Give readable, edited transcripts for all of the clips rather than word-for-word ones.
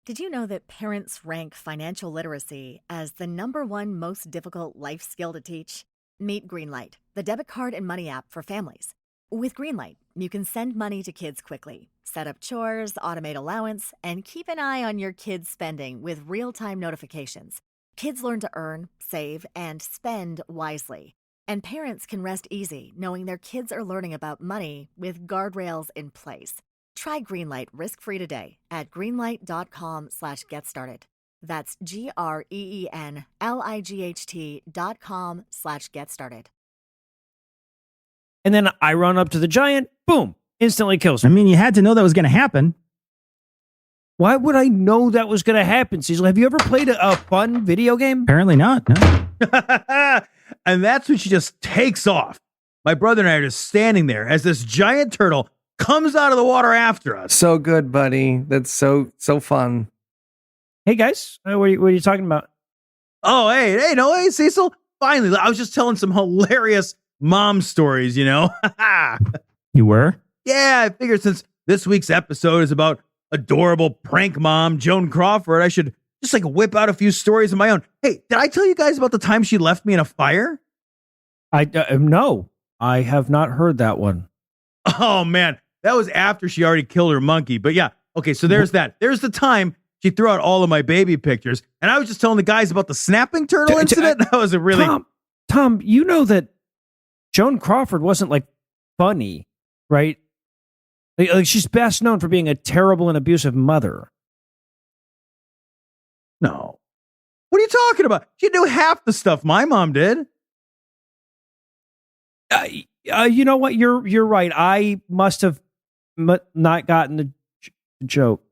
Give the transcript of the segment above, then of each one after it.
Did you know that parents rank financial literacy as the #1 most difficult life skill to teach? Meet Greenlight, the debit card and money app for families. With Greenlight, you can send money to kids quickly, set up chores, automate allowance, and keep an eye on your kids' spending with real-time notifications. Kids learn to earn, save, and spend wisely. And parents can rest easy knowing their kids are learning about money with guardrails in place. Try Greenlight risk-free today at greenlight.com/getstarted. That's GREENLIGHT.com/getstarted. And then I run up to the giant, boom, instantly kills I him. mean, you had to know that was going to happen. Why would I know that was going to happen, Cecil? Have you ever played a fun video game? Apparently not. No. And that's when she just takes off. My brother and I are just standing there as this giant turtle comes out of the water after us. So good, buddy. That's so fun. Hey, guys, what are you talking about? Oh, hey, Cecil. Finally, I was just telling some hilarious mom stories, you know? You were? Yeah, I figured since this week's episode is about adorable prank mom, Joan Crawford, I should just whip out a few stories of my own. Hey, did I tell you guys about the time she left me in a fire? No, I have not heard that one. Oh, man. That was after she already killed her monkey. But yeah, okay, so there's that. There's the time she threw out all of my baby pictures. And I was just telling the guys about the snapping turtle incident. That was a really... Tom, you know that Joan Crawford wasn't funny, right? She's best known for being a terrible and abusive mother. No. What are you talking about? She knew half the stuff my mom did. You know what? You're right. I must have not gotten the joke.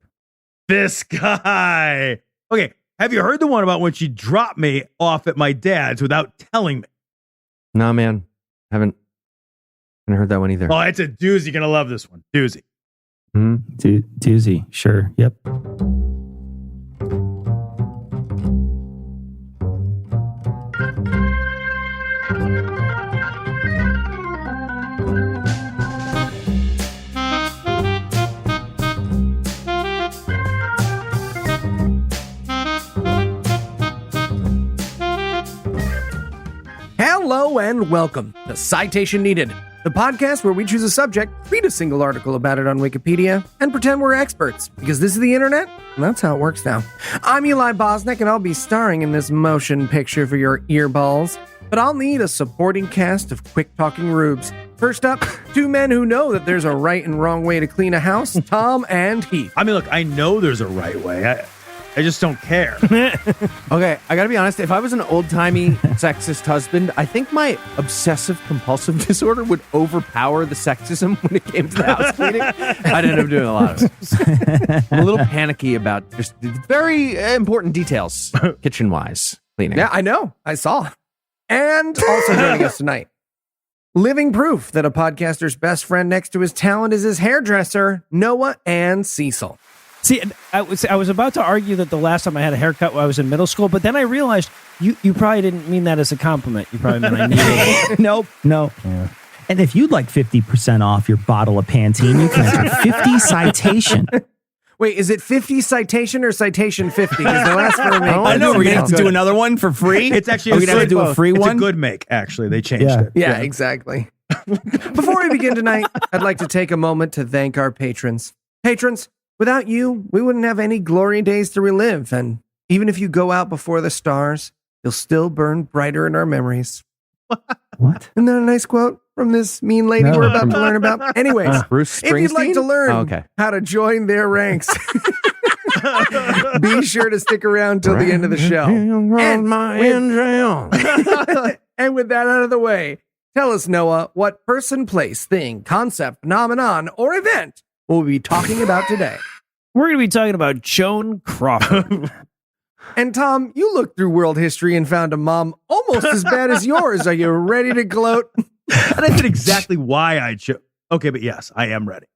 This guy. Okay, have you heard the one about when she dropped me off at my dad's without telling me? Nah, man. Haven't heard that one either. Oh, it's a doozy. You're going to love this one. Doozy. Doozy. Sure. Yep. Hello and welcome to Citation Needed, the podcast where we choose a subject, read a single article about it on Wikipedia, and pretend we're experts, because this is the internet, and that's how it works now. I'm Eli Bosnick, and I'll be starring in this motion picture for your earballs, but I'll need a supporting cast of quick-talking rubes. First up, two men who know that there's a right and wrong way to clean a house, Tom and Heath. I mean, look, I know there's a right way. I just don't care. Okay, I gotta be honest. If I was an old-timey sexist husband, I think my obsessive-compulsive disorder would overpower the sexism when it came to the house cleaning. I'd end up doing a lot of it. I'm a little panicky about just very important details, kitchen-wise, cleaning. Yeah, I know. I saw. And also joining us tonight, living proof that a podcaster's best friend next to his talent is his hairdresser, Noah and Cecil. See, I was about to argue that the last time I had a haircut when I was in middle school, but then I realized you probably didn't mean that as a compliment. You probably meant I needed it. Nope. No. Yeah. And if you'd like 50% off your bottle of Pantene, you can enter 50 citation. Wait, is it 50 citation or citation 50? Because the last one I know, we're going to have to do another one for free? It's actually we're going to have to do a free one? It's a good make, actually. They changed it. Yeah, exactly. Before we begin tonight, I'd like to take a moment to thank our patrons. Patrons, without you, we wouldn't have any glory days to relive. And even if you go out before the stars, you'll still burn brighter in our memories. What? Isn't that a nice quote from this mean lady we're about to learn about? Anyways, Bruce if you'd like to learn okay. how to join their ranks, be sure to stick around till the end of the show. And with that out of the way, tell us, Noah, what person, place, thing, concept, phenomenon, or event we'll be talking about today. We're going to be talking about Joan Crawford. And Tom, you looked through world history and found a mom almost as bad as yours. Are you ready to gloat? And I said exactly why I chose. Okay, but yes, I am ready.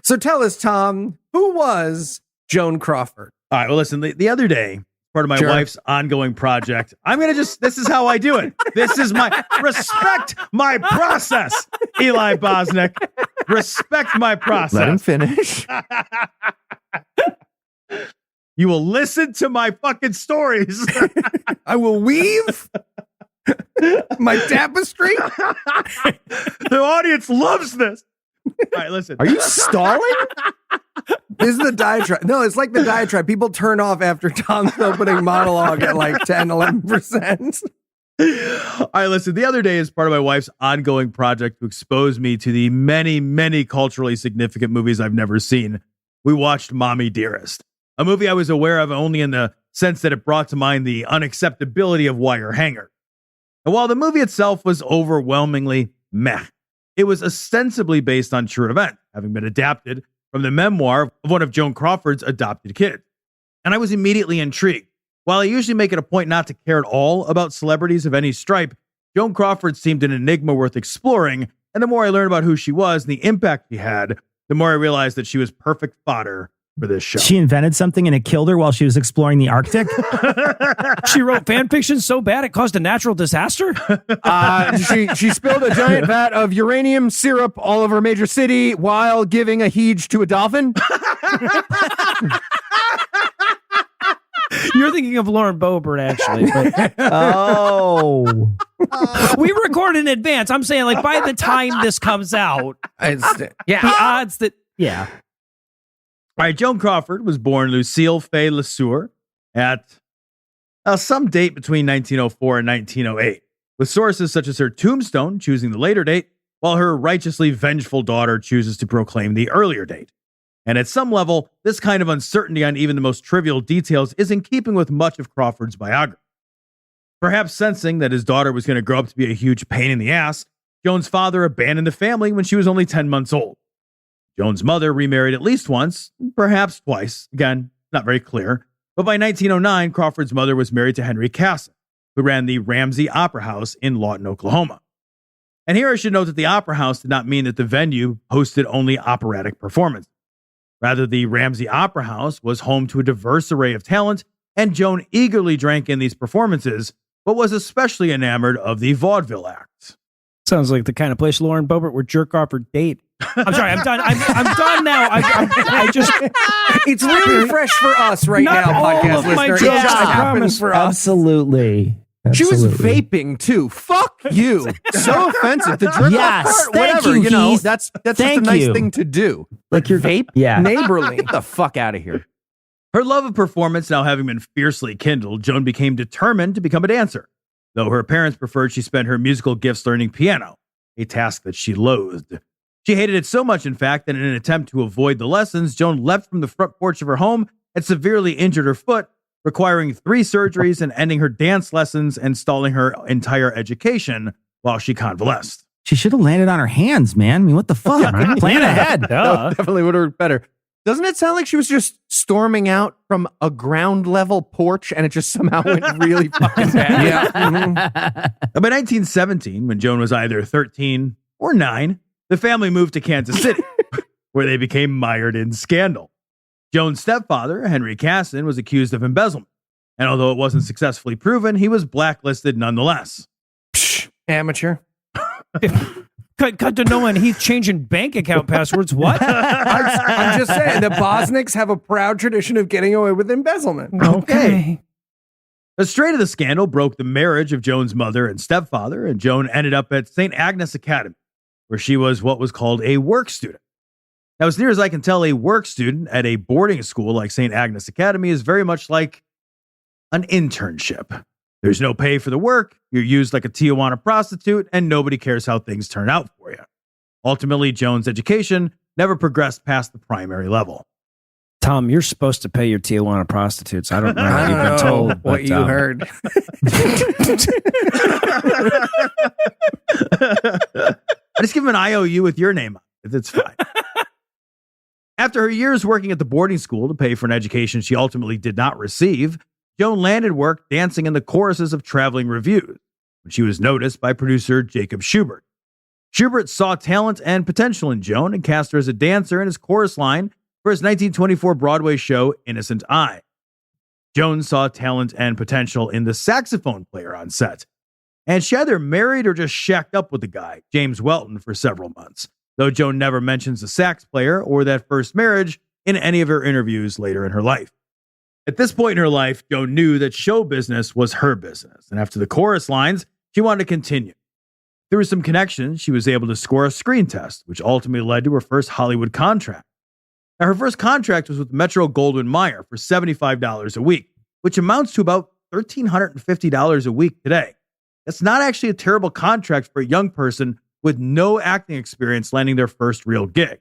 So tell us, Tom, who was Joan Crawford? All right, well, listen, the other day, part of my wife's ongoing project, I'm going to this is how I do it. This is respect my process, Eli Bosnick. Respect my process. Let him finish. You will listen to my fucking stories. I will weave my tapestry. The audience loves this. All right, listen. Are you stalling? This is the diatribe. No, it's like the diatribe. People turn off after Tom's opening monologue at like 10, 11%. All right, listen. The other day, as part of my wife's ongoing project to expose me to the many, many culturally significant movies I've never seen, we watched Mommy Dearest, a movie I was aware of only in the sense that it brought to mind the unacceptability of wire hanger. And while the movie itself was overwhelmingly meh, it was ostensibly based on true events, having been adapted from the memoir of one of Joan Crawford's adopted kids. And I was immediately intrigued. While I usually make it a point not to care at all about celebrities of any stripe, Joan Crawford seemed an enigma worth exploring, and the more I learned about who she was and the impact she had, the more I realized that she was perfect fodder for this show. She invented something and it killed her while she was exploring the Arctic. She wrote fan fiction so bad it caused a natural disaster. She spilled a giant vat of uranium syrup all over a major city while giving a heege to a dolphin. You're thinking of Lauren Boebert, actually. But Oh. we record in advance. I'm saying, like, by the time this comes out, the odds that, yeah. All right, Joan Crawford was born Lucille Fay LeSueur at some date between 1904 and 1908, with sources such as her tombstone choosing the later date, while her righteously vengeful daughter chooses to proclaim the earlier date. And at some level, this kind of uncertainty on even the most trivial details is in keeping with much of Crawford's biography. Perhaps sensing that his daughter was going to grow up to be a huge pain in the ass, Joan's father abandoned the family when she was only 10 months old. Joan's mother remarried at least once, perhaps twice. Again, not very clear. But by 1909, Crawford's mother was married to Henry Casson, who ran the Ramsey Opera House in Lawton, Oklahoma. And here I should note that the Opera House did not mean that the venue hosted only operatic performances. Rather, the Ramsey Opera House was home to a diverse array of talent, and Joan eagerly drank in these performances, but was especially enamored of the vaudeville acts. Sounds like the kind of place Lauren Boebert would jerk off her date. I'm sorry, I'm done. I'm done now. I just, It's really fresh for us right Not now, all podcast of my listener. It jokes, just I happened promise. for us. Absolutely. She was Absolutely. vaping too. Fuck you. So offensive. The jerk Yes, off part, thank whatever. you, know, Heath. that's just Thank a nice you. thing to do. Like your vape, Yeah. neighborly. Get the fuck out of here. Her love of performance now having been fiercely kindled, Joan became determined to become a dancer, though her parents preferred she spend her musical gifts learning piano, a task that she loathed. She hated it so much, in fact, that in an attempt to avoid the lessons, Joan leapt from the front porch of her home and severely injured her foot, requiring 3 surgeries and ending her dance lessons and stalling her entire education while she convalesced. She should have landed on her hands, man. I mean, what the fuck? Plan ahead. That definitely would have been better. Doesn't it sound like she was just storming out from a ground level porch and it just somehow went really fucking bad? Yeah. By 1917, when Joan was either 13 or 9, the family moved to Kansas City, where they became mired in scandal. Joan's stepfather, Henry Casson, was accused of embezzlement, and although it wasn't successfully proven, he was blacklisted nonetheless. Psh, amateur. cut to no one. He's changing bank account passwords. What? I'm just saying, the Bosniaks have a proud tradition of getting away with embezzlement. Okay. The straight of the scandal broke the marriage of Joan's mother and stepfather, and Joan ended up at St. Agnes Academy, where she was what was called a work student. Now, as near as I can tell, a work student at a boarding school like St. Agnes Academy is very much like an internship. There's no pay for the work, you're used like a Tijuana prostitute, and nobody cares how things turn out for you. Ultimately, Joan's education never progressed past the primary level. Tom, you're supposed to pay your Tijuana prostitutes. I don't know I what you've don't been know told. what but, you heard. I just give him an IOU with your name on it. It's fine. After her years working at the boarding school to pay for an education she ultimately did not receive, Joan landed work dancing in the choruses of traveling revues when she was noticed by producer Jacob Schubert. Schubert saw talent and potential in Joan and cast her as a dancer in his chorus line for his 1924 Broadway show Innocent Eye. Joan saw talent and potential in the saxophone player on set, and she either married or just shacked up with the guy, James Welton, for several months, though Joan never mentions the sax player or that first marriage in any of her interviews later in her life. At this point in her life, Joan knew that show business was her business. And after the chorus lines, she wanted to continue. Through some connections, she was able to score a screen test, which ultimately led to her first Hollywood contract. Now, her first contract was with Metro-Goldwyn-Mayer for $75 a week, which amounts to about $1,350 a week today. That's not actually a terrible contract for a young person with no acting experience landing their first real gig.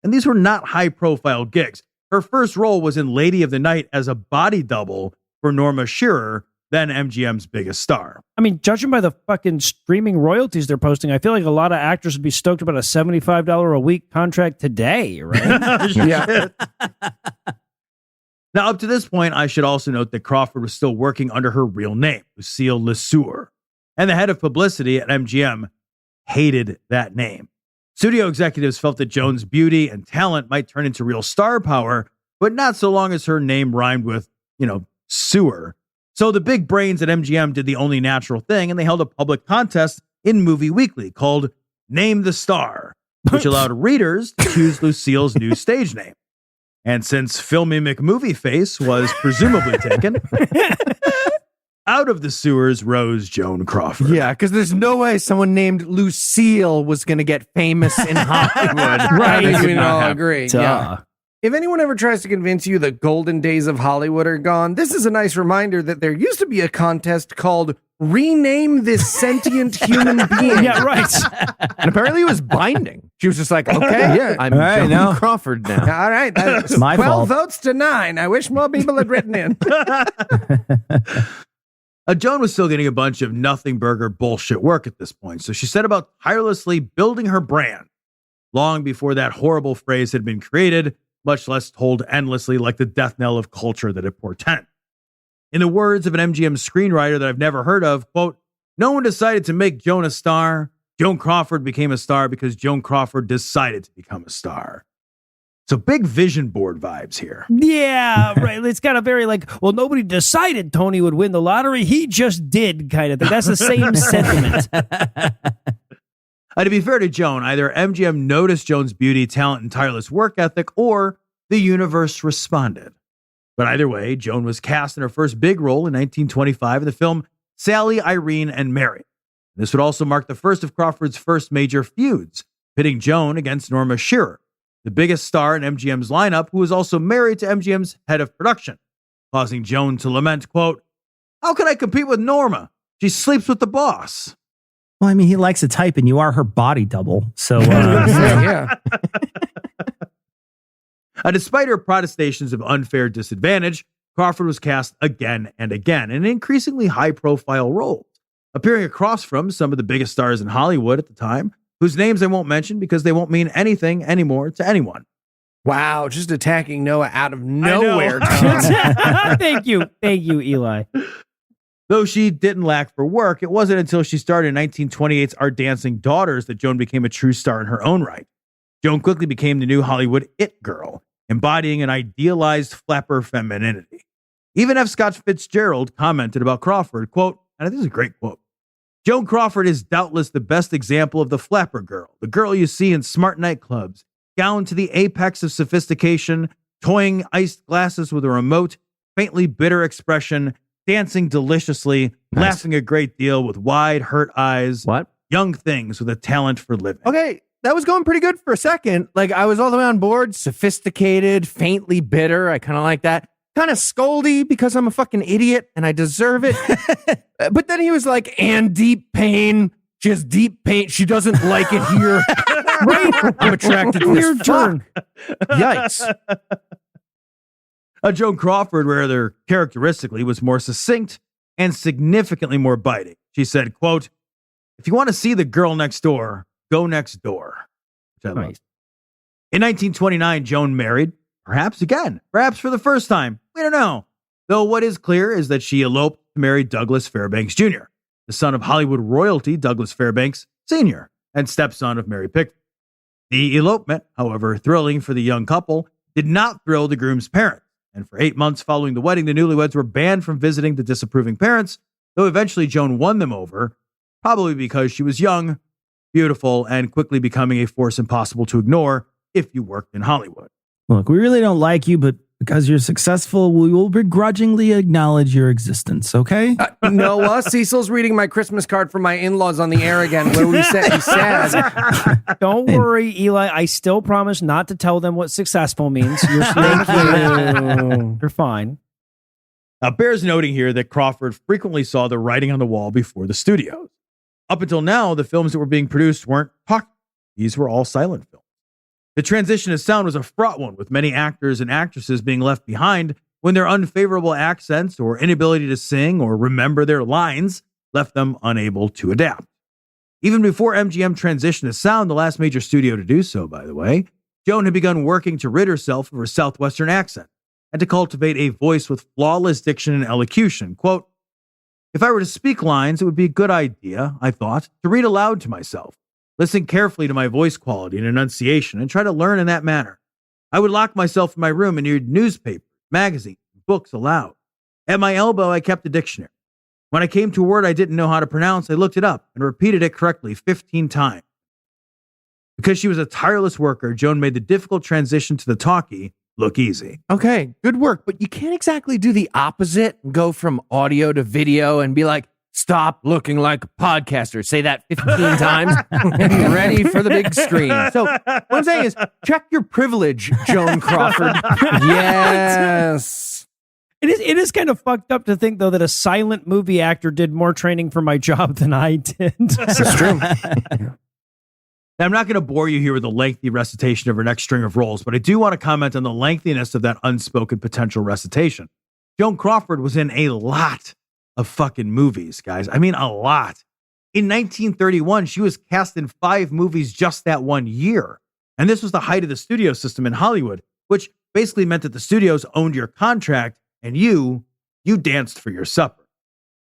And these were not high-profile gigs. Her first role was in Lady of the Night as a body double for Norma Shearer, then MGM's biggest star. I mean, judging by the fucking streaming royalties they're posting, I feel like a lot of actors would be stoked about a $75 a week contract today, right? Yeah. Now, up to this point, I should also note that Crawford was still working under her real name, Lucille Lesueur, and the head of publicity at MGM hated that name. Studio executives felt that Joan's beauty and talent might turn into real star power, but not so long as her name rhymed with, sewer. So the big brains at MGM did the only natural thing, and they held a public contest in Movie Weekly called Name the Star, which allowed readers to choose Lucille's new stage name. And since Filmy McMovieface was presumably taken, out of the sewers rose Joan Crawford. Yeah, because there's no way someone named Lucille was going to get famous in Hollywood. Right. I think We all agree. Duh. Yeah. If anyone ever tries to convince you the golden days of Hollywood are gone, this is a nice reminder that there used to be a contest called Rename This Sentient Human Being. Yeah, right. And apparently it was binding. She was just like, okay, Yeah. I'm All right, Joan now. Crawford now. All right, that's my 12 fault. votes to 9. I wish more people had written in. Joan was still getting a bunch of nothing burger bullshit work at this point, so she set about tirelessly building her brand. Long before that horrible phrase had been created, much less told endlessly like the death knell of culture that it portends. In the words of an MGM screenwriter that I've never heard of, quote, "No one decided to make Joan a star. Joan Crawford became a star because Joan Crawford decided to become a star." So big vision board vibes here. Yeah, right. It's got a very nobody decided Tony would win the lottery. He just did kind of thing. That's the same sentiment. To be fair to Joan, either MGM noticed Joan's beauty, talent, and tireless work ethic, or the universe responded. But either way, Joan was cast in her first big role in 1925 in the film Sally, Irene, and Mary. This would also mark the first of Crawford's first major feuds, pitting Joan against Norma Shearer, the biggest star in MGM's lineup, who was also married to MGM's head of production, causing Joan to lament, quote, "How can I compete with Norma? She sleeps with the boss." Well, I mean, he likes to type, and you are her body double. So, Yeah. Despite her protestations of unfair disadvantage, Crawford was cast again and again in increasingly high-profile roles, appearing across from some of the biggest stars in Hollywood at the time, whose names I won't mention because they won't mean anything anymore to anyone. Wow, just attacking Noah out of I nowhere, know. Tom. Thank you, Eli. Though she didn't lack for work, it wasn't until she starred in 1928's Our Dancing Daughters that Joan became a true star in her own right. Joan quickly became the new Hollywood it girl, embodying an idealized flapper femininity. Even F. Scott Fitzgerald commented about Crawford, quote, and this is a great quote, "Joan Crawford is doubtless the best example of the flapper girl, the girl you see in smart nightclubs, gowned to the apex of sophistication, toying iced glasses with a remote, faintly bitter expression, dancing deliciously, laughing a great deal with wide, hurt eyes. What? Young things with a talent for living." Okay, that was going pretty good for a second. Like, I was all the way on board. Sophisticated, faintly bitter. I kind of like that. Kind of scoldy because I'm a fucking idiot and I deserve it. But then he was like, and deep pain. She has deep pain. She doesn't like it here. Right? I'm attracted to this. Weird turn. Yikes. Joan Crawford, rather characteristically, was more succinct and significantly more biting. She said, quote, "If you want to see the girl next door, go next door." Which I love. Nice. In 1929, Joan married, perhaps for the first time. We don't know. Though what is clear is that she eloped to marry Douglas Fairbanks Jr., the son of Hollywood royalty Douglas Fairbanks Sr., and stepson of Mary Pickford. The elopement, however thrilling for the young couple, did not thrill the groom's parents. And for 8 months following the wedding, the newlyweds were banned from visiting the disapproving parents, though eventually Joan won them over, probably because she was young, beautiful, and quickly becoming a force impossible to ignore if you worked in Hollywood. look, we really don't like you, but Because you're successful, we will begrudgingly acknowledge your existence, okay? Noah, Cecil's reading my Christmas card from my in-laws on the air again, where he says, Don't worry, Eli. I still promise not to tell them what successful means. You're fine. Now, bears noting here that Crawford frequently saw the writing on the wall before the studios. Up until now, the films that were being produced weren't talking. These were all silent films. The transition to sound was a fraught one, with many actors and actresses being left behind when their unfavorable accents or inability to sing or remember their lines left them unable to adapt. Even before MGM transitioned to sound, the last major studio to do so, by the way, Joan had begun working to rid herself of her Southwestern accent and to cultivate a voice with flawless diction and elocution. Quote, "If I were to speak lines, it would be a good idea, I thought, to read aloud to myself. Listen carefully to my voice quality and enunciation and try to learn in that manner. I would lock myself in my room and read newspapers, magazines, books aloud. At my elbow, I kept a dictionary. When I came to a word I didn't know how to pronounce, I looked it up and repeated it correctly 15 times. Because she was a tireless worker, Joan made the difficult transition to the talkie look easy." Okay, good work, but you can't exactly do the opposite and go from audio to video and be like, stop looking like a podcaster. Say that 15 times and be ready for the big screen. So what I'm saying is, check your privilege, Joan Crawford. yes. It is kind of fucked up to think, though, that a silent movie actor did more training for my job than I did. That's true. Now, I'm not going to bore you here with a lengthy recitation of her next string of roles, but I do want to comment on the lengthiness of that unspoken potential recitation. Joan Crawford was in a lot of fucking movies, guys. I mean, a lot. In 1931, she was cast in 5 movies just that one year. And this was the height of the studio system in Hollywood, which basically meant that the studios owned your contract and you danced for your supper.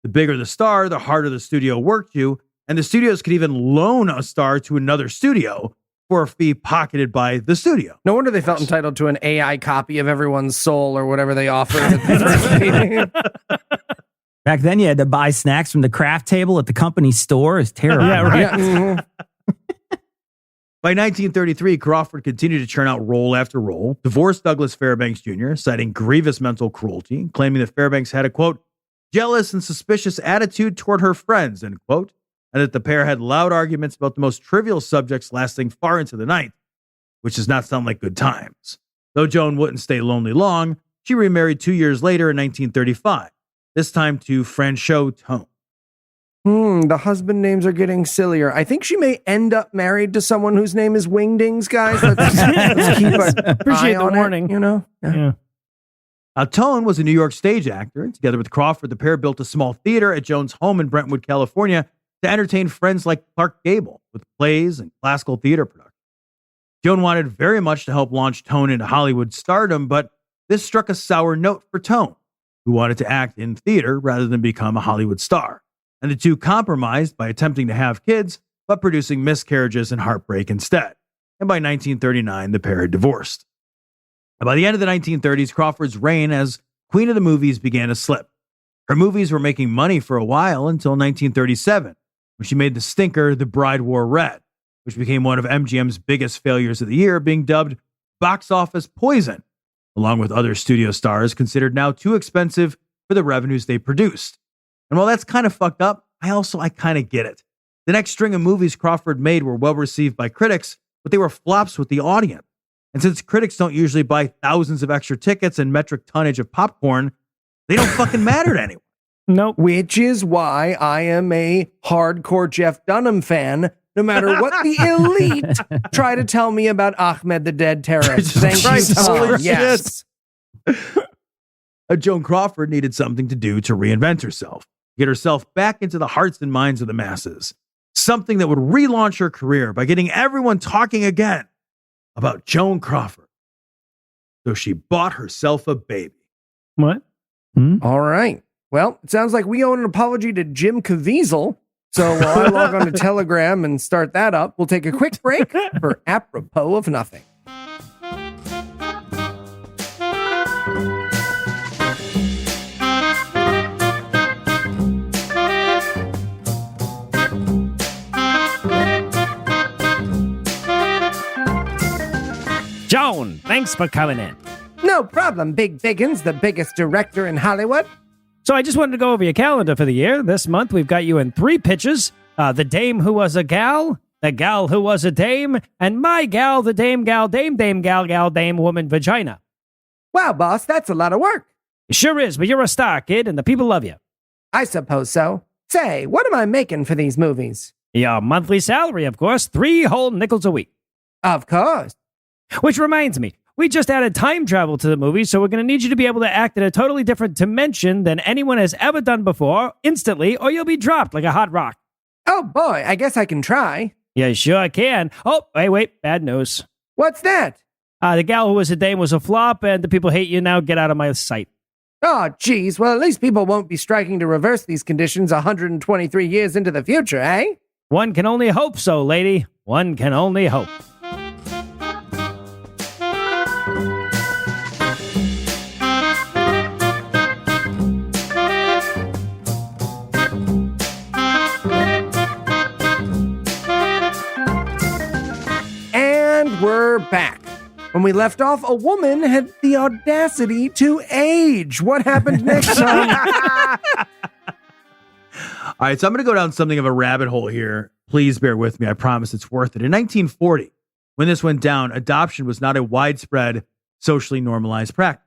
The bigger the star, the harder the studio worked you, and the studios could even loan a star to another studio for a fee pocketed by the studio. No wonder they felt entitled to an AI copy of everyone's soul or whatever they offered at the first meeting. Back then, you had to buy snacks from the craft table at the company store. It's terrible. Yeah, right. Yeah. By 1933, Crawford continued to churn out role after role, divorced Douglas Fairbanks Jr., citing grievous mental cruelty, claiming that Fairbanks had a, quote, jealous and suspicious attitude toward her friends, end quote, and that the pair had loud arguments about the most trivial subjects lasting far into the night, which does not sound like good times. Though Joan wouldn't stay lonely long, she remarried 2 years later in 1935, this time to Franchot Tone. The husband names are getting sillier. I think she may end up married to someone whose name is Wingdings, guys. Let's keep an Appreciate eye the on warning. it, you know? Yeah. Tone was a New York stage actor. Together with Crawford, the pair built a small theater at Joan's home in Brentwood, California, to entertain friends like Clark Gable with plays and classical theater production. Joan wanted very much to help launch Tone into Hollywood stardom, but this struck a sour note for Tone, who wanted to act in theater rather than become a Hollywood star. And the two compromised by attempting to have kids, but producing miscarriages and heartbreak instead. And by 1939, the pair had divorced. And by the end of the 1930s, Crawford's reign as queen of the movies began to slip. Her movies were making money for a while until 1937, when she made the stinker The Bride Wore Red, which became one of MGM's biggest failures of the year, being dubbed box office poison, along with other studio stars considered now too expensive for the revenues they produced. And while that's kind of fucked up, I kind of get it. The next string of movies Crawford made were well received by critics, but they were flops with the audience. And since critics don't usually buy thousands of extra tickets and metric tonnage of popcorn, they don't fucking matter to anyone. Nope. Which is why I am a hardcore Jeff Dunham fan, no matter what the elite try to tell me about Ahmed the Dead Terrorist. Thank you, Tom. Yes. Joan Crawford needed something to do to reinvent herself, get herself back into the hearts and minds of the masses. Something that would relaunch her career by getting everyone talking again about Joan Crawford. So she bought herself a baby. What? All right. Well, it sounds like we owe an apology to Jim Caviezel. So while I log on to Telegram and start that up, we'll take a quick break for apropos of nothing. Joan, thanks for coming in. No, No problem, Big Biggins, the biggest director in Hollywood. So I just wanted to go over your calendar for the year. This month, we've got you in 3 pitches. The dame who was a gal, the gal who was a dame, and my gal, the dame gal, dame gal, dame woman vagina. Wow, boss, that's a lot of work. It sure is, but you're a star, kid, and the people love you. I suppose so. Say, what am I making for these movies? Your monthly salary, of course, 3 whole nickels a week. Of course. Which reminds me, we just added time travel to the movie, so we're going to need you to be able to act in a totally different dimension than anyone has ever done before, instantly, or you'll be dropped like a hot rock. Oh boy, I guess I can try. You sure can. Oh, wait, bad news. What's that? The gal who was a dame was a flop, and the people hate you now. Get out of my sight. Oh, geez. Well, at least people won't be striking to reverse these conditions 123 years into the future, eh? One can only hope so, lady. One can only hope. And we're back. When we left off, a woman had the audacity to age. What happened next time? All right, so I'm going to go down something of a rabbit hole here. Please bear with me. I promise it's worth it. In 1940, when this went down, adoption was not a widespread, socially normalized practice.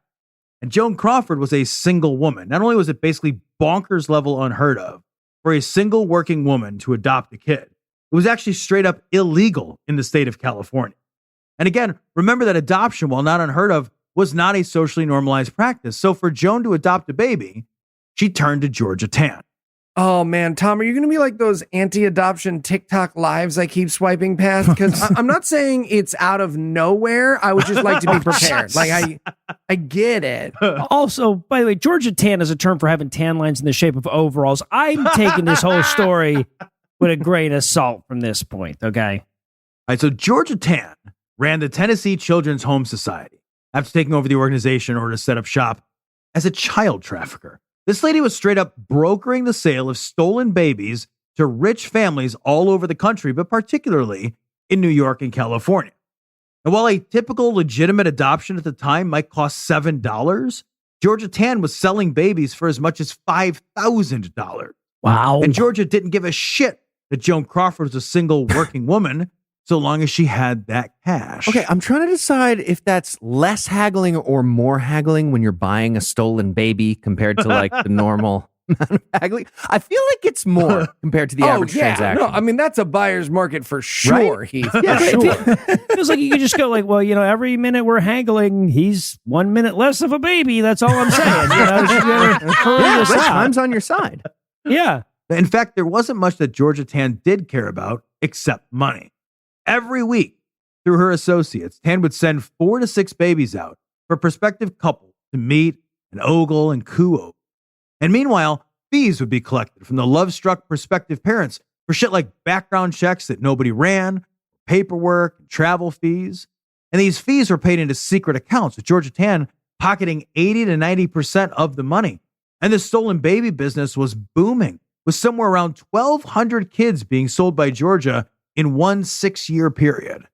And Joan Crawford was a single woman. Not only was it basically bonkers level unheard of for a single working woman to adopt a kid, it was actually straight up illegal in the state of California. And again, remember that adoption, while not unheard of, was not a socially normalized practice. So for Joan to adopt a baby, she turned to Georgia Tann. Oh, man, Tom, are you going to be like those anti-adoption TikTok lives I keep swiping past? Because I'm not saying it's out of nowhere. I would just like to be prepared. Like, I get it. Also, by the way, Georgia Tann is a term for having tan lines in the shape of overalls. I'm taking this whole story with a grain of salt from this point, okay? All right, so Georgia Tann ran the Tennessee Children's Home Society after taking over the organization in order to set up shop as a child trafficker. This lady was straight up brokering the sale of stolen babies to rich families all over the country, but particularly in New York and California. And while a typical legitimate adoption at the time might cost $7, Georgia Tann was selling babies for as much as $5,000. Wow. And Georgia didn't give a shit that Joan Crawford was a single working woman, so long as she had that cash. Okay, I'm trying to decide if that's less haggling or more haggling when you're buying a stolen baby compared to like the normal amount of haggling. I feel like it's more compared to the average transaction. No, I mean, that's a buyer's market for sure, Right? Heath. Yeah, For sure. It feels like you could just go like, well, every minute we're haggling, he's 1 minute less of a baby. That's all I'm saying. Yeah, time's on your side. Yeah. In fact, there wasn't much that Georgia Tann did care about except money. Every week, through her associates, Tann would send 4 to 6 babies out for prospective couples to meet and ogle and coo over. And meanwhile, fees would be collected from the love-struck prospective parents for shit like background checks that nobody ran, paperwork, and travel fees. And these fees were paid into secret accounts, with Georgia Tann pocketing 80 to 90% of the money. And the stolen baby business was booming, with somewhere around 1,200 kids being sold by Georgia in one 6-year period.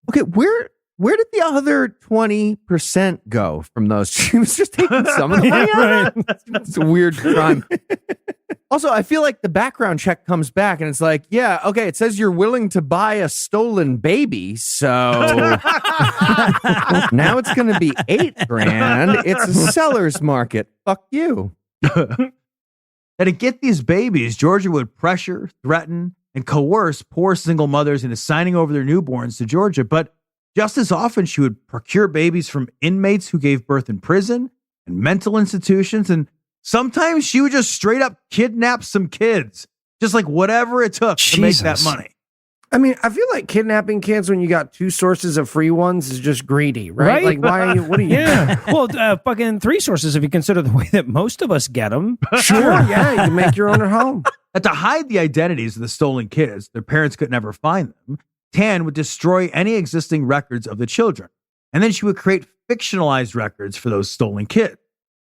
Okay, where did the other 20% go from those? She was just taking some of the money out of that? It's a weird crime. Also, I feel like the background check comes back and it's like, yeah, okay, it says you're willing to buy a stolen baby, so now it's going to be $8,000. It's a seller's market. Fuck you. And to get these babies, Georgia would pressure, threaten, and coerce poor single mothers into signing over their newborns to Georgia. But just as often, she would procure babies from inmates who gave birth in prison and mental institutions. And sometimes she would just straight up kidnap some kids, just like whatever it took to make that money. I mean, I feel like kidnapping kids when you got 2 sources of free ones is just greedy, right? Like, why are you, what are you? Yeah. Well, fucking 3 sources if you consider the way that most of us get them. Sure, yeah, you can make your own at home. And to hide the identities of the stolen kids, their parents could never find them, Tann would destroy any existing records of the children. And then she would create fictionalized records for those stolen kids,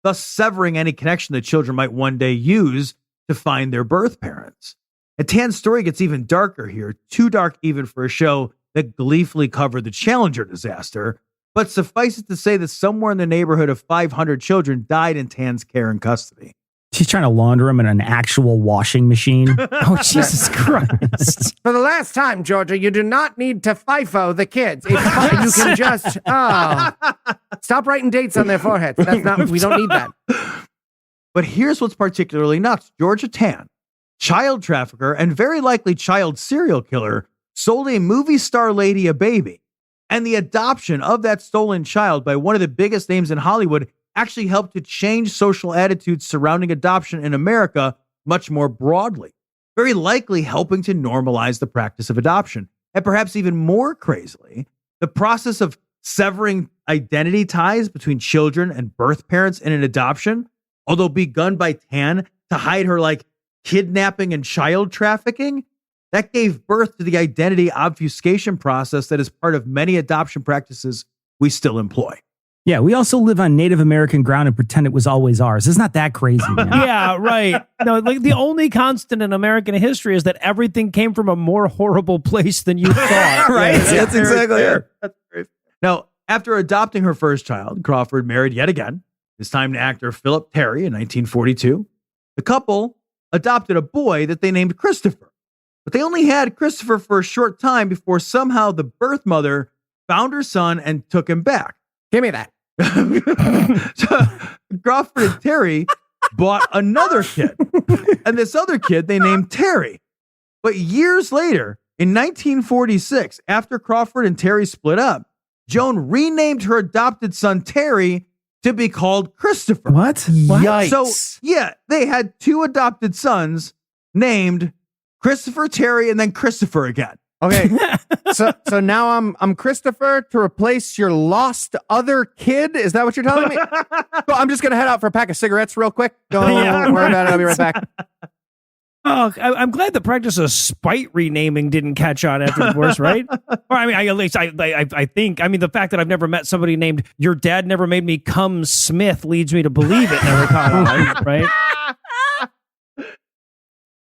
thus severing any connection the children might one day use to find their birth parents. And Tann's story gets even darker here, too dark even for a show that gleefully covered the Challenger disaster, But suffice it to say that somewhere in the neighborhood of 500 children died in Tan's care and custody. She's trying to launder them in an actual washing machine. Oh, Jesus Christ. For the last time, Georgia, you do not need to FIFO the kids. It's fine. You can just stop writing dates on their foreheads. We don't need that. But here's what's particularly nuts. Georgia Tan, child trafficker and very likely child serial killer, sold a movie star lady a baby. And the adoption of that stolen child by one of the biggest names in Hollywood actually helped to change social attitudes surrounding adoption in America much more broadly, very likely helping to normalize the practice of adoption. And perhaps even more crazily, the process of severing identity ties between children and birth parents in an adoption, although begun by Tan to hide her kidnapping and child trafficking, that gave birth to the identity obfuscation process that is part of many adoption practices we still employ. Yeah, we also live on Native American ground and pretend it was always ours. It's not that crazy, man. Yeah, right. No, the only constant in American history is that everything came from a more horrible place than you thought. Right? Yeah, That's exactly it. That's very fair. Now, after adopting her first child, Crawford married yet again, this time to actor Philip Terry in 1942. The couple adopted a boy that they named Christopher. But they only had Christopher for a short time before somehow the birth mother found her son and took him back. Give me that. So Crawford and Terry bought another kid. And this other kid they named Terry. But years later, in 1946, after Crawford and Terry split up, Joan renamed her adopted son Terry to be called Christopher. What? Yikes. So, yeah, they had two adopted sons named Christopher, Terry, and then Christopher again. Okay, so now I'm Christopher to replace your lost other kid. Is that what you're telling me? So I'm just gonna head out for a pack of cigarettes real quick. Don't worry about it. I'll be right back. Oh, I'm glad the practice of spite renaming didn't catch on after the divorce, right? Or at least I think. I mean, the fact that I've never met somebody named "Your Dad Never Made Me Come Smith" leads me to believe it never caught on, right?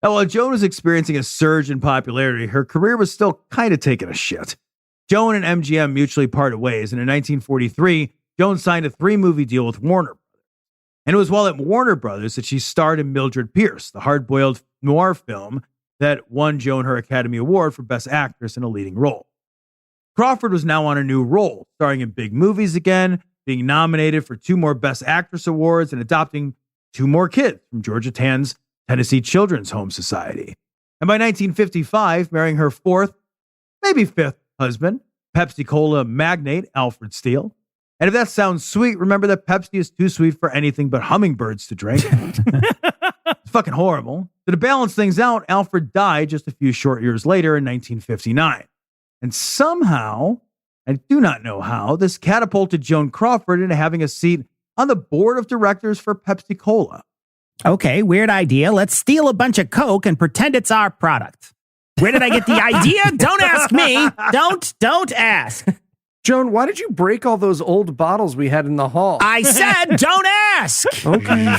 Now, while Joan was experiencing a surge in popularity, her career was still kind of taking a shit. Joan and MGM mutually parted ways, and in 1943, Joan signed a 3-movie deal with Warner Brothers. And it was while at Warner Brothers that she starred in Mildred Pierce, the hard-boiled noir film that won Joan her Academy Award for Best Actress in a leading role. Crawford was now on a new role, starring in big movies again, being nominated for 2 more Best Actress awards, and adopting 2 more kids from Georgia Tan's Tennessee Children's Home Society. And by 1955, marrying her 4th, maybe 5th husband, Pepsi Cola magnate Alfred Steele. And if that sounds sweet, remember that Pepsi is too sweet for anything but hummingbirds to drink. It's fucking horrible. So to balance things out, Alfred died just a few short years later in 1959. And somehow, I do not know how, this catapulted Joan Crawford into having a seat on the board of directors for Pepsi Cola. Okay, weird idea. Let's steal a bunch of Coke and pretend it's our product. Where did I get the idea? Don't ask me. Don't ask. Joan, why did you break all those old bottles we had in the hall? I said don't ask. Okay.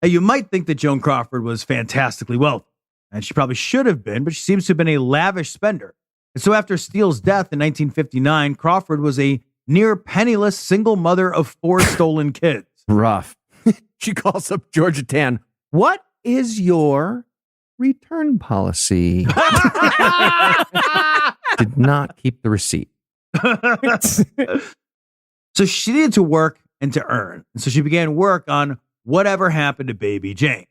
Now, you might think that Joan Crawford was fantastically wealthy, and she probably should have been, but she seems to have been a lavish spender. And so after Steele's death in 1959, Crawford was a near penniless single mother of 4 stolen kids. Rough. She calls up Georgia Tan. What is your return policy? Did not keep the receipt. So she needed to work and to earn. And so she began work on Whatever Happened to Baby Jane,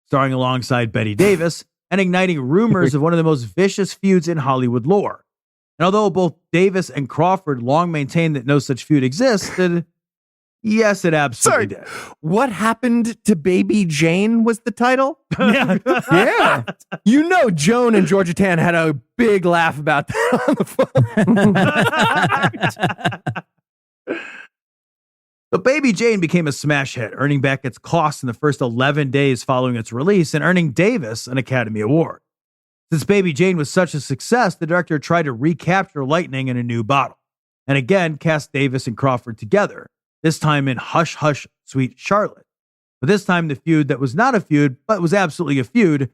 starring alongside Betty Davis and igniting rumors of one of the most vicious feuds in Hollywood lore. And although both Davis and Crawford long maintained that no such feud existed, yes, it absolutely did. What Happened to Baby Jane was the title? Yeah. Yeah. You know Joan and Georgia Tan had a big laugh about that on the phone. So Baby Jane became a smash hit, earning back its costs in the first 11 days following its release and earning Davis an Academy Award. Since Baby Jane was such a success, the director tried to recapture Lightning in a new bottle, and again cast Davis and Crawford together, this time in Hush Hush Sweet Charlotte. But this time the feud that was not a feud, but was absolutely a feud,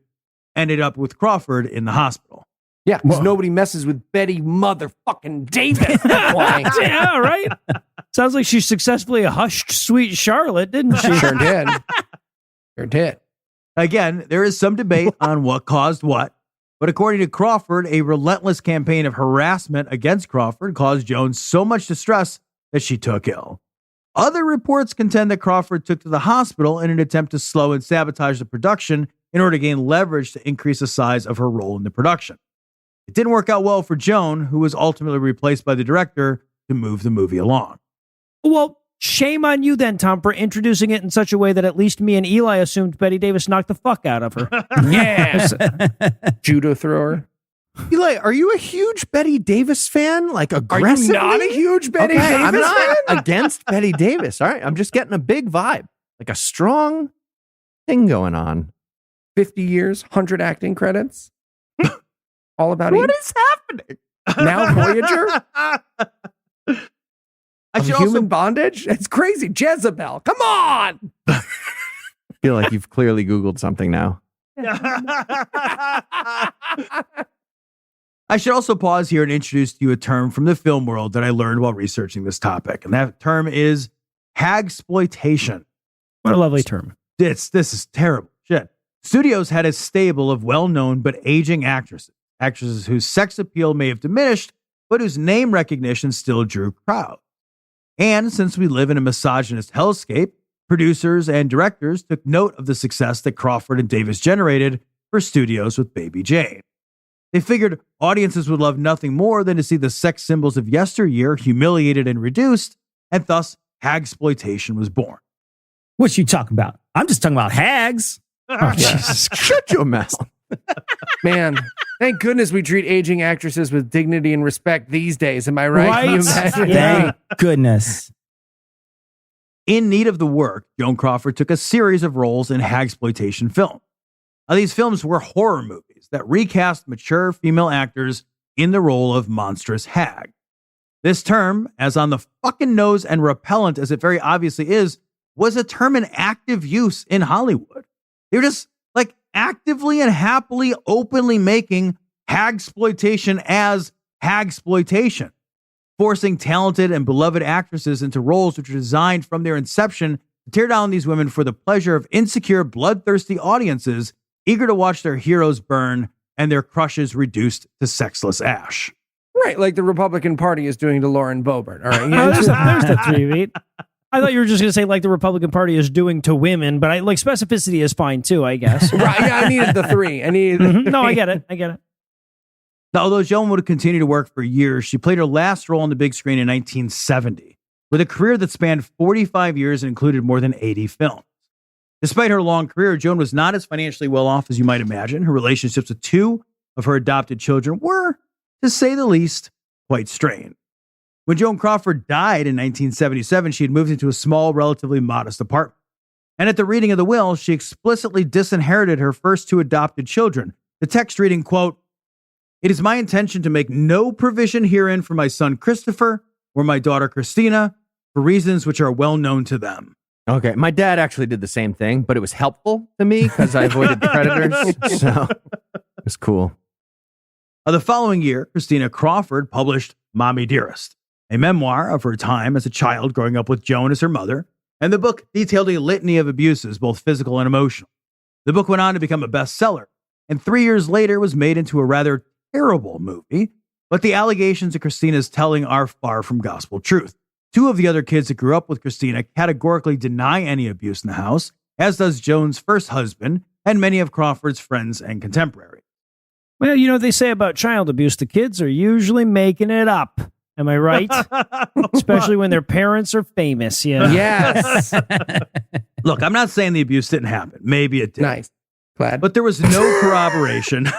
ended up with Crawford in the hospital. Yeah, because nobody messes with Betty motherfucking Davis. That's why. Yeah, right? Sounds like she successfully hushed sweet Charlotte, didn't she? Sure did. Sure did. Again, there is some debate on what caused what, but according to Crawford, a relentless campaign of harassment against Crawford caused Joan so much distress that she took ill. Other reports contend that Crawford took to the hospital in an attempt to slow and sabotage the production in order to gain leverage to increase the size of her role in the production. It didn't work out well for Joan, who was ultimately replaced by the director to move the movie along. Well, shame on you then, Tom, for introducing it in such a way that at least me and Eli assumed Betty Davis knocked the fuck out of her. Yes. Judo thrower. Eli, are you a huge Betty Davis fan? Like aggressively? Are you not a huge Betty Okay, Davis I'm not fan? against Betty Davis. All right, I'm just getting a big vibe, like a strong thing going on. 50 years, 100 acting credits. All about What Eve. is happening? Now Voyager? I Of should human also bondage? It's crazy. Jezebel. Come on. I feel like you've clearly Googled something now. I should also pause here and introduce to you a term from the film world that I learned while researching this topic, and that term is hagsploitation. What a lovely term. This is terrible shit. Studios had a stable of well-known but aging actresses whose sex appeal may have diminished, but whose name recognition still drew crowds. And since we live in a misogynist hellscape, producers and directors took note of the success that Crawford and Davis generated for studios with Baby Jane. They figured audiences would love nothing more than to see the sex symbols of yesteryear humiliated and reduced, and thus hagsploitation was born. What you talking about? I'm just talking about hags. Oh, Jesus. Shut your mouth. Man, thank goodness we treat aging actresses with dignity and respect these days. Am I right? Right? Can you imagine? Thank goodness. In need of the work, Joan Crawford took a series of roles in hagsploitation films. Now, these films were horror movies that recast mature female actors in the role of monstrous hag. This term, as on the fucking nose and repellent as it very obviously is, was a term in active use in Hollywood. They were just like actively and happily, openly making hagsploitation as hagsploitation, forcing talented and beloved actresses into roles which were designed from their inception to tear down these women for the pleasure of insecure, bloodthirsty audiences eager to watch their heroes burn and their crushes reduced to sexless ash. Right, like the Republican Party is doing to Lauren Boebert. All right. Oh, there's the 3 feet. I thought you were just going to say like the Republican Party is doing to women, but like specificity is fine too, I guess. Right, yeah, I needed the 3. I needed the No, I get it. Now, although Joan would continue to work for years, she played her last role on the big screen in 1970, with a career that spanned 45 years and included more than 80 films. Despite her long career, Joan was not as financially well off as you might imagine. Her relationships with 2 of her adopted children were, to say the least, quite strained. When Joan Crawford died in 1977, she had moved into a small, relatively modest apartment. And at the reading of the will, she explicitly disinherited her first 2 adopted children. The text reading, quote, "It is my intention to make no provision herein for my son Christopher or my daughter Christina for reasons which are well known to them." Okay, my dad actually did the same thing, but it was helpful to me because I avoided the creditors. So it was cool. The following year, Christina Crawford published Mommy Dearest, a memoir of her time as a child growing up with Joan as her mother, and the book detailed a litany of abuses, both physical and emotional. The book went on to become a bestseller, and 3 years later was made into a rather terrible movie, but the allegations of Christina's telling are far from gospel truth. 2 of the other kids that grew up with Christina categorically deny any abuse in the house, as does Joan's first husband and many of Crawford's friends and contemporaries. Well, you know what they say about child abuse. The kids are usually making it up. Am I right? Especially when their parents are famous. Yeah. Yes. Look, I'm not saying the abuse didn't happen. Maybe it did. Nice. Glad. But there was no corroboration.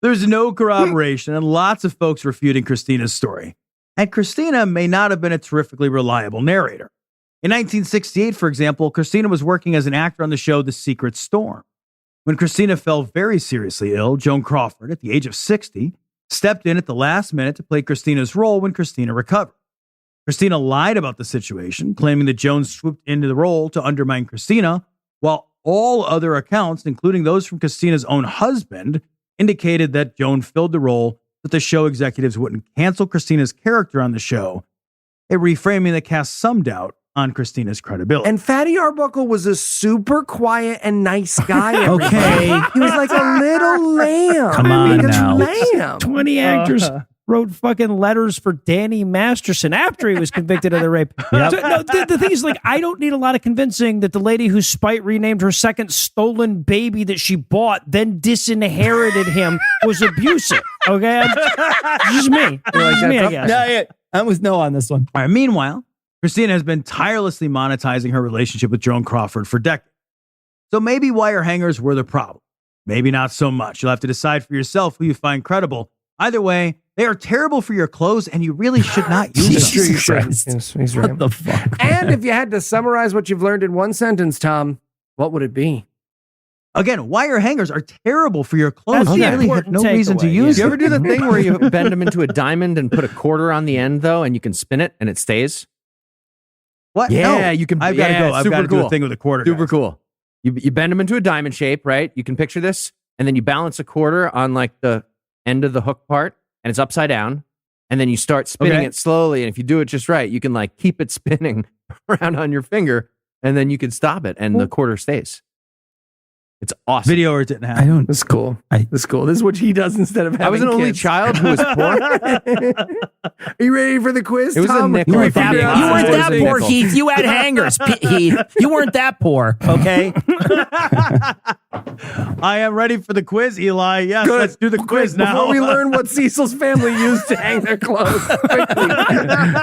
There's no corroboration, and lots of folks refuting Christina's story. And Christina may not have been a terrifically reliable narrator. In 1968, for example, Christina was working as an actor on the show The Secret Storm. When Christina fell very seriously ill, Joan Crawford, at the age of 60, stepped in at the last minute to play Christina's role when Christina recovered. Christina lied about the situation, claiming that Joan swooped into the role to undermine Christina, while all other accounts, including those from Christina's own husband, indicated that Joan filled the role that the show executives wouldn't cancel Christina's character on the show, a reframing that cast some doubt on Christina's credibility. And Fatty Arbuckle was a super quiet and nice guy. Okay. He was like a little lamb. Come on Like a now. lamb. 20 actors wrote fucking letters for Danny Masterson after he was convicted of the rape. Yep. So, no, the thing is, like, I don't need a lot of convincing that the lady who spite renamed her second stolen baby that she bought, then disinherited him, was abusive. Okay? Just me. Just me, I guess. No, I was no on this one. All right, meanwhile, Christina has been tirelessly monetizing her relationship with Joan Crawford for decades. So maybe wire hangers were the problem. Maybe not so much. You'll have to decide for yourself who you find credible. Either way, they are terrible for your clothes, and you really should not use them. Jesus Christ. Yes, he's right. What the fuck? And if you had to summarize what you've learned in one sentence, Tom, what would it be? Again, wire hangers are terrible for your clothes. That's You the really have important no reason to takeaway, use You them. ever do the thing where you bend them into a diamond and put a quarter on the end, though, and you can spin it and it stays? What? Yeah, No. you can. I've got to go. I've super got to do cool. a thing with a quarter. Super guys. cool. You bend them into a diamond shape, right? You can picture this, and then you balance a quarter on like the end of the hook part, and it's upside down, and then you start spinning Okay. it slowly. And if you do it just right, you can like keep it spinning around on your finger, and then you can stop it, and the quarter stays. It's awesome. Video or it didn't I happen. don't. This is cool. I- This is cool. This is what he does instead of having I was an only kids. child who was poor. Are you ready for the quiz, It was a Tom? nickel. You weren't that, Figure out you weren't how to that do poor, it. Heath. You had hangers, Heath. You weren't that poor, okay? I am ready for the quiz, Eli. Yes, Good. let's do the quiz now. Before we learn what Cecil's family used to hang their clothes. Quickly.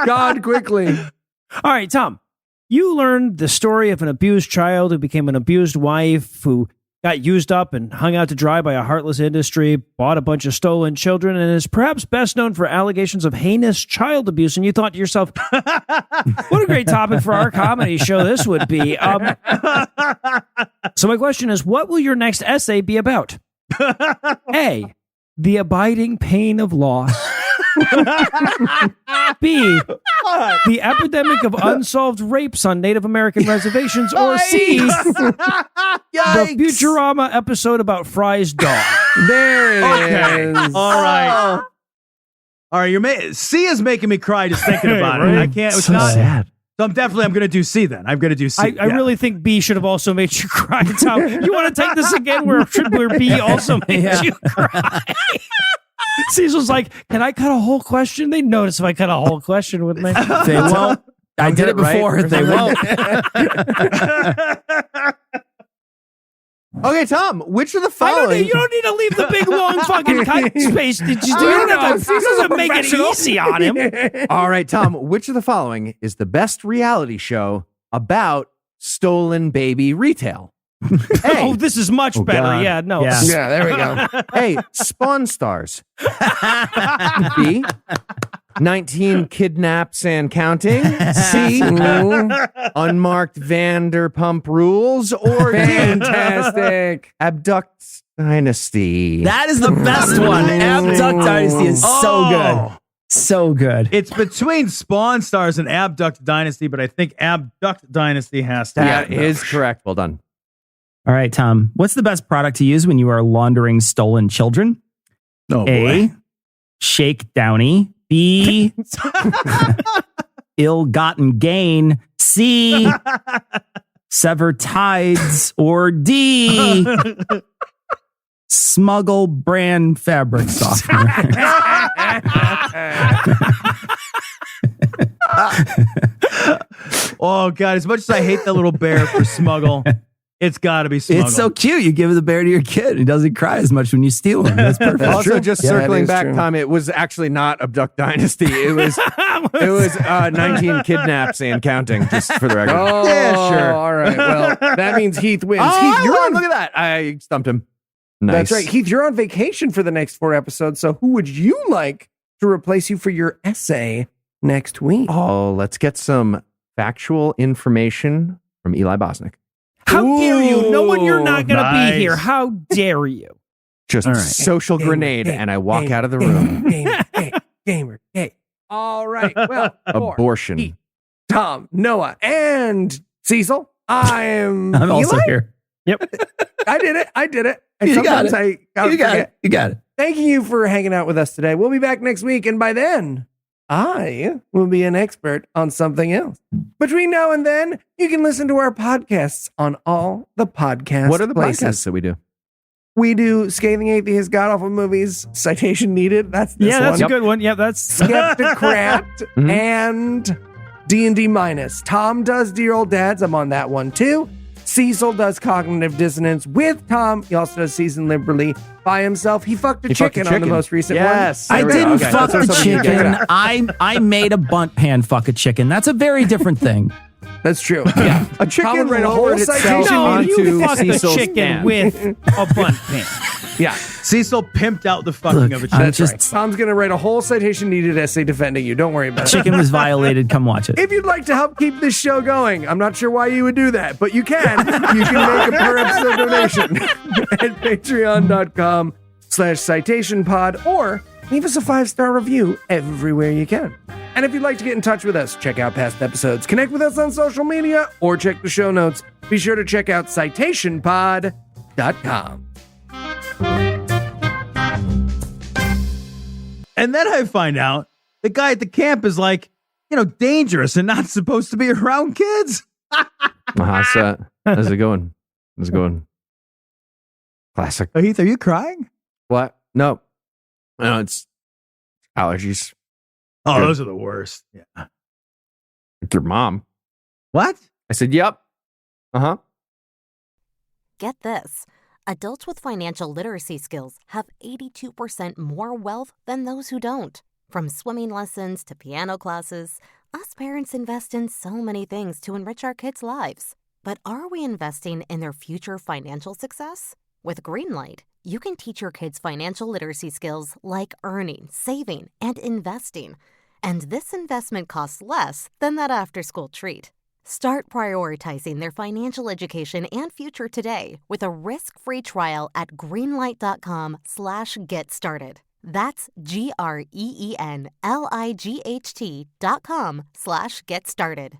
God, quickly. All right, Tom, you learned the story of an abused child who became an abused wife, who got used up and hung out to dry by a heartless industry, bought a bunch of stolen children, and is perhaps best known for allegations of heinous child abuse. And you thought to yourself, what a great topic for our comedy show this would be. So my question is, what will your next essay be about? A, the abiding pain of loss. B, the epidemic of unsolved rapes on Native American reservations. Or C, the Futurama episode about Fry's dog. There it is. All right. All right. C is making me cry just thinking about it. Right? I can't. It's So not. sad. So I'm going to do C then. I'm going to do C. I really think B should have also made you cry, Tom. You want to take this again where B also made you cry? Cecil's like, can I cut a whole question? They notice if I cut a whole question, wouldn't they? They won't. I did it before. right? They won't. Okay, Tom, which of the I don't following? need, you don't need to leave the big long fucking kite space. Did you do it? Cecil's make it easy on him. All right, Tom, which of the following is the best reality show about stolen baby retail? Oh, this is much better. God. Yeah, no. Yeah. Yeah, there we go. A, Spawn Stars. B, 19 Kidnaps and Counting. C, Unmarked Vanderpump Rules. Or D, Fantastic. Abduct Dynasty. That is the best one. Abduct Dynasty is so good. So good. It's between Spawn Stars and Abduct Dynasty, but I think Abduct Dynasty has to. That be. is correct. Well done. All right, Tom. What's the best product to use when you are laundering stolen children? Oh, A, boy. Shake Downy. B, ill-gotten gain. C, sever tides. Or D, smuggle brand fabric softener. Oh, God. As much as I hate that little bear for smuggle, it's got to be smuggle. It's so cute. You give the bear to your kid. He doesn't cry as much when you steal him. That's perfect. Also, just Yeah, circling it is back, true. Tom, it was actually not Abduct Dynasty. It was 19 Kidnaps and Counting, just for the record. Oh, Yeah, sure. All right. Well, that means Heath wins. Oh, Heath, you're on. look at that. I stumped him. Nice. That's right. Heath, you're on vacation for the next 4 episodes. So who would you like to replace you for your essay next week? Oh, let's get some factual information from Eli Bosnick. How dare you? No one, you're not going to Nice. be here. How dare you? Just All right. social grenade, and I walk out of the room. Gamer. All right. Well, for Abortion. Heath, Tom, Noah, and Cecil, I'm I'm also Eli. here. Yep. I did it. And You got sometimes it. I gotta forget. You got it. Thank you for hanging out with us today. We'll be back next week, and by then, I will be an expert on something else. Between now and then, you can listen to our podcasts on all the podcast What are the places. podcasts that we do? We do Scathing Atheist, God Awful Movies, Citation Needed. That's this Yeah, that's one. a good one. Yeah, that's Skeptocrat Mhm. and D&D minus. Tom does Dear Old Dads. I'm on that one too. Cecil does Cognitive Dissonance with Tom. He also does Season Liberally by himself. He fucked a chicken on the most recent Yes. one. I There we go. didn't Okay. fuck That's the something you can check it chicken. out. I made a bunt pan fuck a chicken. That's a very different thing. That's true. Yeah. A Tom chicken would write a whole lowered itself citation no, onto you fucked the Cecil's chicken stand. with a bun pan. Yeah, Cecil pimped out the fucking Look, of a I'm chicken. that's just- right. Tom's going to write a whole Citation Needed essay defending you. Don't worry about it. Chicken was violated. Come watch it. If you'd like to help keep this show going, I'm not sure why you would do that, but you can. You can make a per episode donation at patreon.com/citationpod or leave us a 5-star review everywhere you can. And if you'd like to get in touch with us, check out past episodes, connect with us on social media, or check the show notes. Be sure to check out citationpod.com. And then I find out the guy at the camp is like, dangerous and not supposed to be around kids. How's it going? How's it going? Classic. Oh, Heath, are you crying? What? No, it's allergies. Oh, Good. those are the worst. Yeah. Like your mom. What? I said, yep. Uh-huh. Get this. Adults with financial literacy skills have 82% more wealth than those who don't. From swimming lessons to piano classes, us parents invest in so many things to enrich our kids' lives. But are we investing in their future financial success? With Greenlight, you can teach your kids financial literacy skills like earning, saving, and investing. And this investment costs less than that after-school treat. Start prioritizing their financial education and future today with a risk-free trial at greenlight.com/get-started. That's GREENLIGHT.com/get-started.